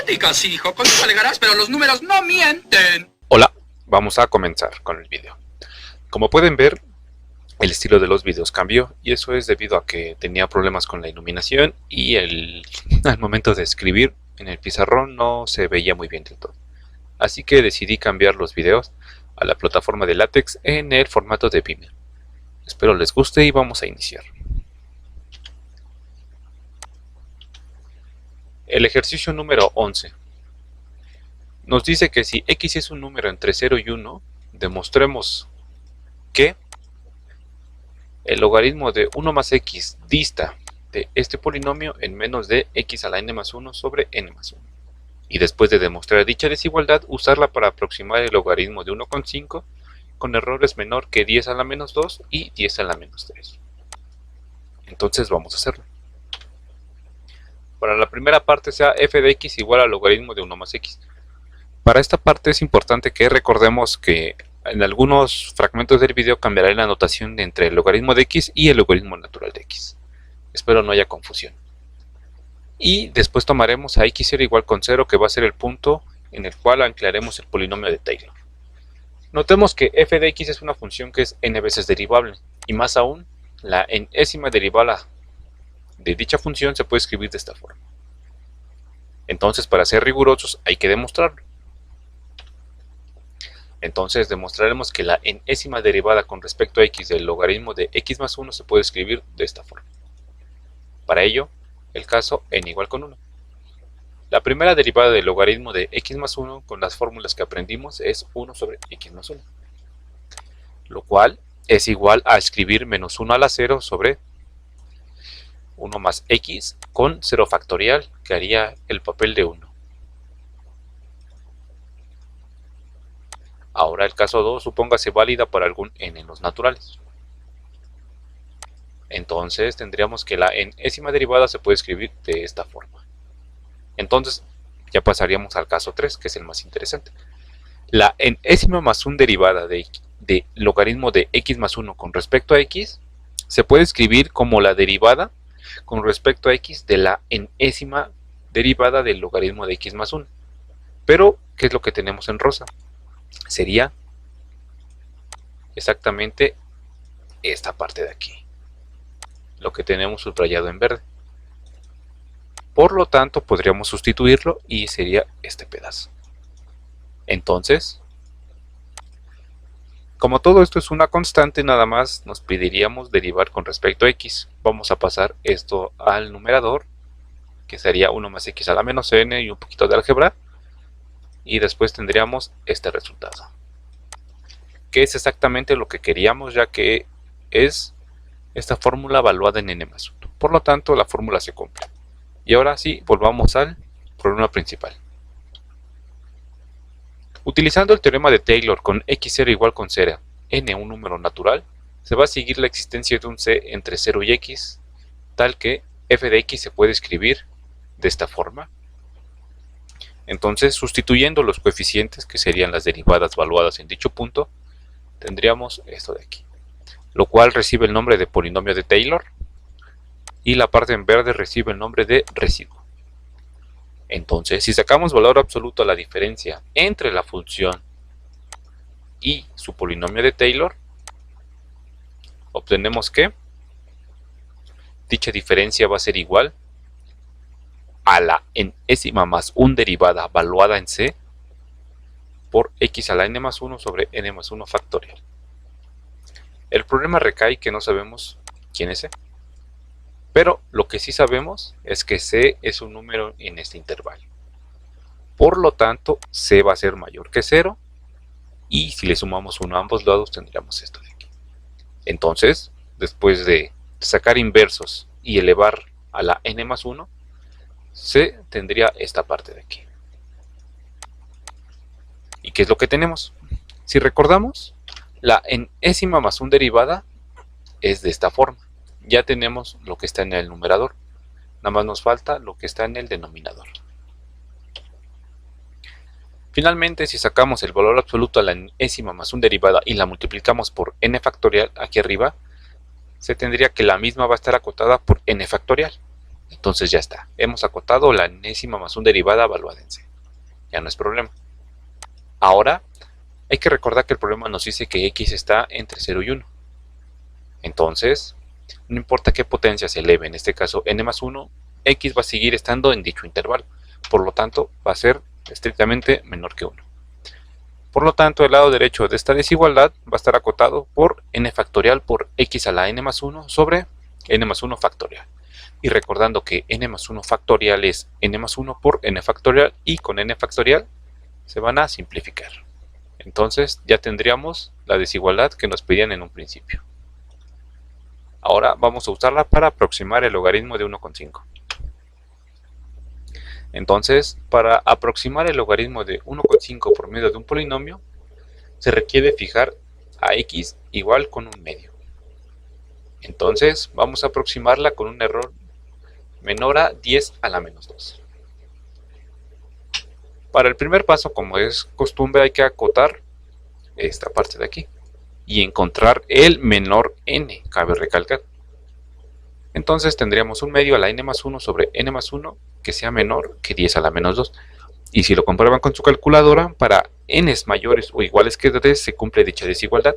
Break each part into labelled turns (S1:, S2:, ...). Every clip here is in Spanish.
S1: matemáticas, hijo. Con eso alegarás, pero los números no mienten.
S2: Hola, vamos a comenzar con el video. Como pueden ver, el estilo de los videos cambió y eso es debido a que tenía problemas con la iluminación y al momento de escribir en el pizarrón no se veía muy bien del todo. Así que decidí cambiar los videos a la plataforma de látex en el formato de Vimeo. Espero les guste y vamos a iniciar. El ejercicio número 11 nos dice que si x es un número entre 0 y 1, demostremos que el logaritmo de 1 más x dista de este polinomio en menos de x a la n más 1 sobre n más 1. Y después de demostrar dicha desigualdad, usarla para aproximar el logaritmo de 1,5 con errores menor que 10 a la menos 2 y 10 a la menos 3. Entonces vamos a hacerlo. Para la primera parte sea f de x igual al logaritmo de 1 más x. Para esta parte es importante que recordemos que en algunos fragmentos del video cambiaré la notación entre el logaritmo de x y el logaritmo natural de x. Espero no haya confusión. Y después tomaremos a x0 igual con 0, que va a ser el punto en el cual anclaremos el polinomio de Taylor. Notemos que f de x es una función que es n veces derivable, y más aún, la enésima derivada de dicha función se puede escribir de esta forma. Entonces, para ser rigurosos, hay que demostrarlo. Entonces demostraremos que la enésima derivada con respecto a x del logaritmo de x más 1 se puede escribir de esta forma. Para ello, el caso n igual con 1. La primera derivada del logaritmo de x más 1 con las fórmulas que aprendimos es 1 sobre x más 1. Lo cual es igual a escribir menos 1 a la 0 sobre 1 más x con 0 factorial, que haría el papel de 1. Ahora el caso 2 supóngase válida para algún n en los naturales. Entonces tendríamos que la enésima derivada se puede escribir de esta forma. Entonces ya pasaríamos al caso 3, que es el más interesante. La enésima más 1 derivada de logaritmo de x más 1 con respecto a x se puede escribir como la derivada con respecto a x de la enésima derivada del logaritmo de x más 1. Pero, ¿qué es lo que tenemos en rosa? Sería exactamente esta parte de aquí, lo que tenemos subrayado en verde. Por lo tanto, podríamos sustituirlo y sería este pedazo. Entonces, como todo esto es una constante, nada más nos pediríamos derivar con respecto a x. Vamos a pasar esto al numerador, que sería 1 más x a la menos n y un poquito de álgebra. Y después tendríamos este resultado, que es exactamente lo que queríamos, ya que es esta fórmula evaluada en n más 1. Por lo tanto, la fórmula se cumple. Y ahora sí, volvamos al problema principal. Utilizando el teorema de Taylor con x0 igual con 0, n un número natural, se va a seguir la existencia de un c entre 0 y x, tal que f de x se puede escribir de esta forma. Entonces, sustituyendo los coeficientes, que serían las derivadas evaluadas en dicho punto, tendríamos esto de aquí, lo cual recibe el nombre de polinomio de Taylor, y la parte en verde recibe el nombre de residuo. Entonces, si sacamos valor absoluto a la diferencia entre la función y su polinomio de Taylor, obtenemos que dicha diferencia va a ser igual a la enésima más 1 derivada evaluada en c por x a la n más 1 sobre n más 1 factorial. El problema recae que no sabemos quién es c, pero lo que sí sabemos es que c es un número en este intervalo. Por lo tanto, c va a ser mayor que 0, y si le sumamos 1 a ambos lados tendríamos esto de aquí. Entonces, después de sacar inversos y elevar a la n más 1, c tendría esta parte de aquí. ¿Y qué es lo que tenemos? Si recordamos, la enésima más 1 derivada es de esta forma. Ya tenemos lo que está en el numerador. Nada más nos falta lo que está en el denominador. Finalmente, si sacamos el valor absoluto a la enésima más 1 derivada y la multiplicamos por n factorial aquí arriba, se tendría que la misma va a estar acotada por n factorial. Entonces ya está, hemos acotado la enésima más 1 derivada evaluada en C. Ya no es problema. Ahora hay que recordar que el problema nos dice que x está entre 0 y 1. Entonces, no importa qué potencia se eleve, en este caso n más 1, x va a seguir estando en dicho intervalo. Por lo tanto, va a ser estrictamente menor que 1. Por lo tanto, el lado derecho de esta desigualdad va a estar acotado por n factorial por x a la n más 1 sobre n más 1 factorial. Y recordando que n más 1 factorial es n más 1 por n factorial, y con n factorial se van a simplificar. Entonces ya tendríamos la desigualdad que nos pedían en un principio. Ahora vamos a usarla para aproximar el logaritmo de 1,5. Entonces, para aproximar el logaritmo de 1,5 por medio de un polinomio, se requiere fijar a x igual con un medio. Entonces, vamos a aproximarla con un error menor a 10 a la menos 2. Para el primer paso, como es costumbre, hay que acotar esta parte de aquí y encontrar el menor n, cabe recalcar. Entonces tendríamos un medio a la n más 1 sobre n más 1 que sea menor que 10 a la menos 2. Y si lo comprueban con su calculadora, para n's mayores o iguales que 3 se cumple dicha desigualdad,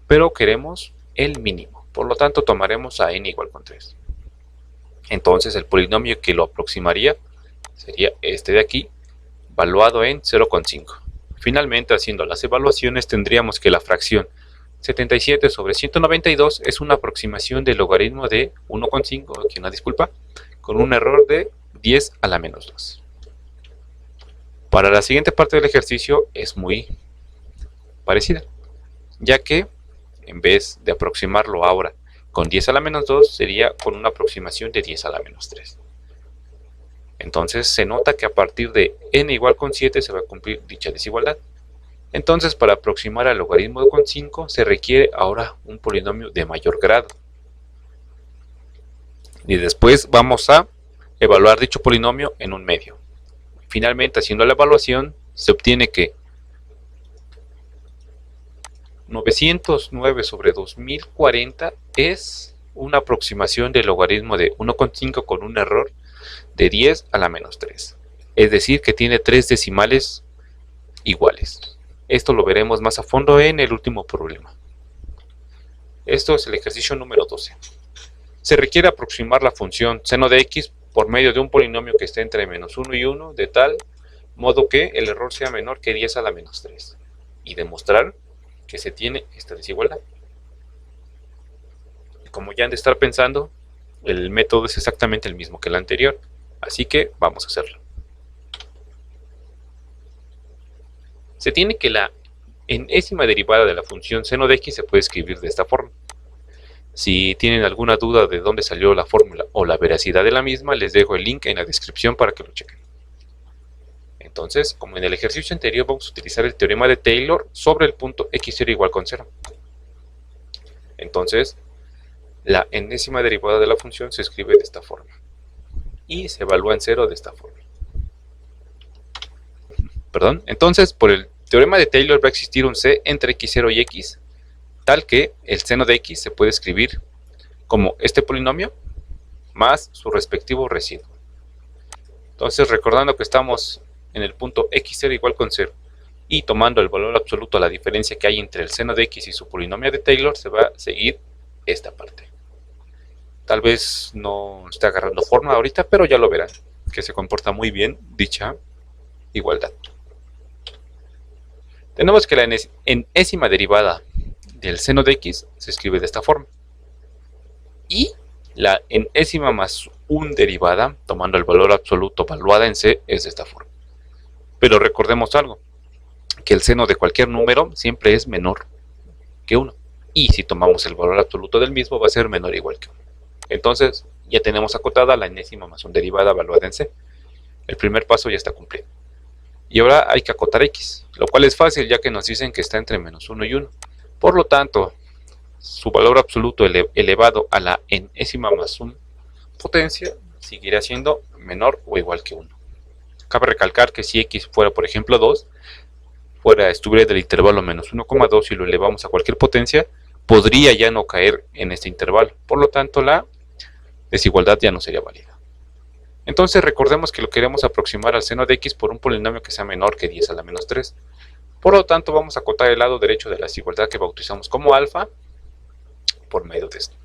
S2: pero queremos el mínimo. Por lo tanto, tomaremos a n igual con 3. Entonces el polinomio que lo aproximaría sería este de aquí, valuado en 0,5. Finalmente, haciendo las evaluaciones, tendríamos que la fracción 77 sobre 192 es una aproximación del logaritmo de 1,5, aquí una disculpa, con un error de 10 a la menos 2. Para la siguiente parte del ejercicio es muy parecida, ya que en vez de aproximarlo ahora con 10 a la menos 2, sería con una aproximación de 10 a la menos 3. Entonces se nota que a partir de n igual con 7 se va a cumplir dicha desigualdad. Entonces, para aproximar al logaritmo con 5 se requiere ahora un polinomio de mayor grado. Y después vamos a evaluar dicho polinomio en un medio. Finalmente, haciendo la evaluación, se obtiene que 909 sobre 2040 es una aproximación del logaritmo de 1,5 con un error de 10 a la menos 3. Es decir, que tiene 3 decimales iguales. Esto lo veremos más a fondo en el último problema. Esto es el ejercicio número 12. Se requiere aproximar la función seno de x por medio de un polinomio que esté entre menos 1 y 1, de tal modo que el error sea menor que 10 a la menos 3. Y demostrar que se tiene esta desigualdad. Como ya han de estar pensando, el método es exactamente el mismo que el anterior. Así que vamos a hacerlo. Se tiene que la enésima derivada de la función seno de x se puede escribir de esta forma. Si tienen alguna duda de dónde salió la fórmula o la veracidad de la misma, les dejo el link en la descripción para que lo chequen. Entonces, como en el ejercicio anterior, vamos a utilizar el teorema de Taylor sobre el punto x0 igual con 0. Entonces, la enésima derivada de la función se escribe de esta forma y se evalúa en 0 de esta forma. Entonces, por el teorema de Taylor va a existir un c entre x0 y x, tal que el seno de x se puede escribir como este polinomio más su respectivo residuo. Entonces, recordando que estamos en el punto x0 igual con 0 y tomando el valor absoluto a la diferencia que hay entre el seno de x y su polinomio de Taylor, se va a seguir esta parte. Tal vez no esté agarrando forma ahorita, pero ya lo verán, que se comporta muy bien dicha igualdad. Tenemos que la enésima derivada del seno de x se escribe de esta forma. Y la enésima más 1 derivada, tomando el valor absoluto valuada en c, es de esta forma. Pero recordemos algo, que el seno de cualquier número siempre es menor que 1. Y si tomamos el valor absoluto del mismo, va a ser menor o igual que 1. Entonces, ya tenemos acotada la enésima más 1 derivada valuada en c. El primer paso ya está cumplido. Y ahora hay que acotar x, lo cual es fácil ya que nos dicen que está entre menos 1 y 1. Por lo tanto, su valor absoluto elevado a la enésima más 1 potencia seguirá siendo menor o igual que 1. Cabe recalcar que si x fuera, por ejemplo, 2, estuviera del intervalo menos 1,2 y lo elevamos a cualquier potencia, podría ya no caer en este intervalo. Por lo tanto, la desigualdad ya no sería válida. Entonces recordemos que lo queremos aproximar al seno de x por un polinomio que sea menor que 10 a la menos 3. Por lo tanto, vamos a acotar el lado derecho de la desigualdad que bautizamos como alfa por medio de esto.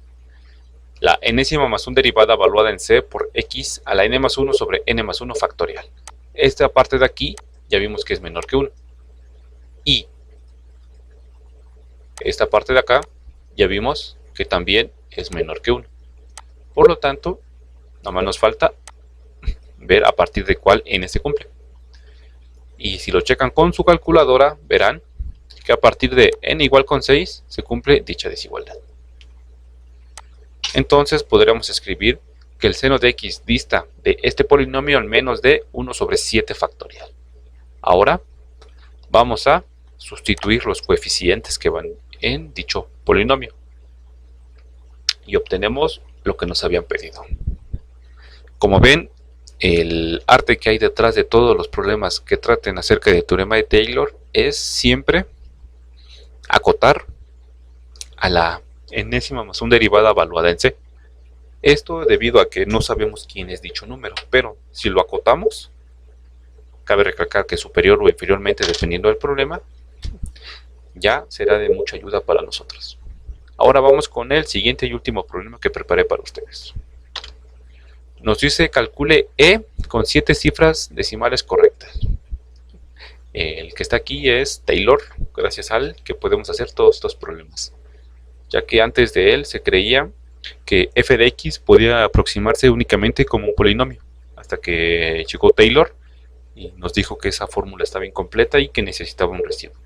S2: La enésima más 1 derivada evaluada en c por x a la n más 1 sobre n más 1 factorial. Esta parte de aquí ya vimos que es menor que 1. Y esta parte de acá ya vimos que también es menor que 1. Por lo tanto, nada más nos falta ver a partir de cuál n se cumple. Y si lo checan con su calculadora, verán que a partir de n igual con 6 se cumple dicha desigualdad. Entonces podríamos escribir que el seno de x dista de este polinomio al menos de 1 sobre 7 factorial. Ahora vamos a sustituir los coeficientes que van en dicho polinomio y obtenemos lo que nos habían pedido. Como ven, el arte que hay detrás de todos los problemas que traten acerca del teorema de Taylor es siempre acotar a la enésima más 1 derivada evaluada en c. Esto debido a que no sabemos quién es dicho número, pero si lo acotamos, cabe recalcar que superior o inferiormente dependiendo del problema, ya será de mucha ayuda para nosotros. Ahora vamos con el siguiente y último problema que preparé para ustedes. Nos dice calcule E con 7 cifras decimales correctas. El que está aquí es Taylor, gracias al que podemos hacer todos estos problemas, ya que antes de él se creía que f de x podía aproximarse únicamente como un polinomio, hasta que llegó Taylor y nos dijo que esa fórmula estaba incompleta y que necesitaba un residuo.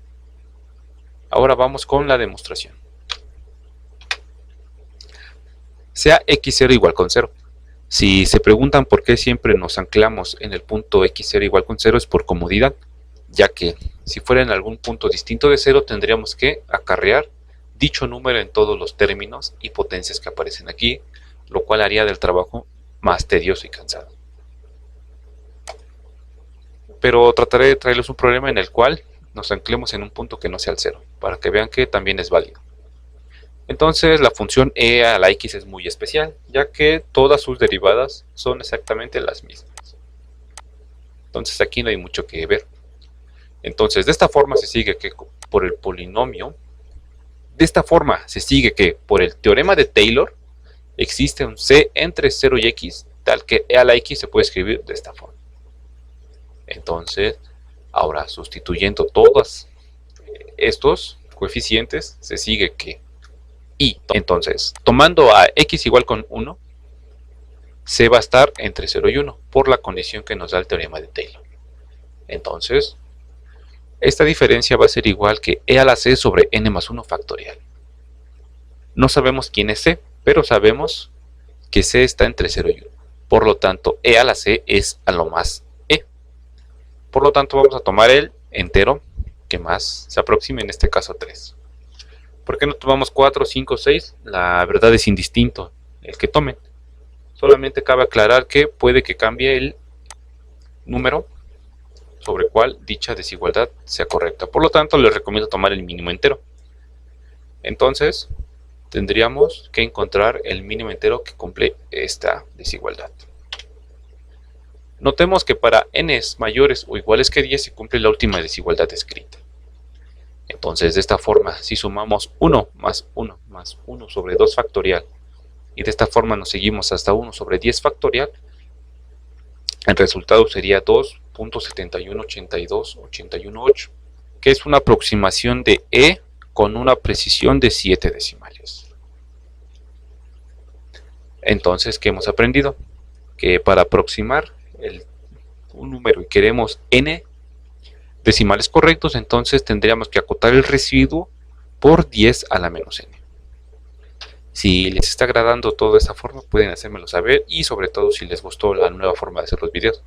S2: Ahora vamos con la demostración. Sea x0 igual con 0. Si se preguntan por qué siempre nos anclamos en el punto x0 igual con 0 es por comodidad, ya que si fuera en algún punto distinto de 0 tendríamos que acarrear dicho número en todos los términos y potencias que aparecen aquí, lo cual haría del trabajo más tedioso y cansado. Pero trataré de traerles un problema en el cual nos anclemos en un punto que no sea el 0, para que vean que también es válido. Entonces la función e a la x es muy especial, ya que todas sus derivadas son exactamente las mismas. Entonces aquí no hay mucho que ver. Entonces de esta forma se sigue que por el polinomio, de esta forma se sigue que por el teorema de Taylor existe un c entre 0 y x, tal que e a la x se puede escribir de esta forma. Entonces, ahora sustituyendo todos estos coeficientes, se sigue que y entonces, tomando a x igual con 1, c va a estar entre 0 y 1, por la condición que nos da el teorema de Taylor. Entonces, esta diferencia va a ser igual que e a la c sobre n más 1 factorial. No sabemos quién es c, pero sabemos que c está entre 0 y 1. Por lo tanto, e a la c es a lo más e. Por lo tanto, vamos a tomar el entero que más se aproxime, en este caso 3. ¿Por qué no tomamos 4, 5, 6? La verdad es indistinto el que tomen. Solamente cabe aclarar que puede que cambie el número sobre el cual dicha desigualdad sea correcta. Por lo tanto, les recomiendo tomar el mínimo entero. Entonces, tendríamos que encontrar el mínimo entero que cumple esta desigualdad. Notemos que para n mayores o iguales que 10 se cumple la última desigualdad escrita. Entonces, de esta forma, si sumamos 1 más 1 más 1 sobre 2 factorial, y de esta forma nos seguimos hasta 1 sobre 10 factorial, el resultado sería 2.7182818, que es una aproximación de e con una precisión de 7 decimales. Entonces, ¿qué hemos aprendido? Que para aproximar un número y queremos n decimales correctos, entonces tendríamos que acotar el residuo por 10 a la menos n. Si les está agradando toda esta forma, pueden hacérmelo saber, y sobre todo si les gustó la nueva forma de hacer los videos.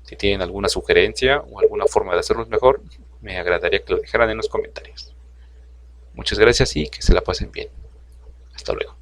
S2: Si tienen alguna sugerencia o alguna forma de hacerlos mejor, me agradaría que lo dejaran en los comentarios. Muchas gracias y que se la pasen bien. Hasta luego.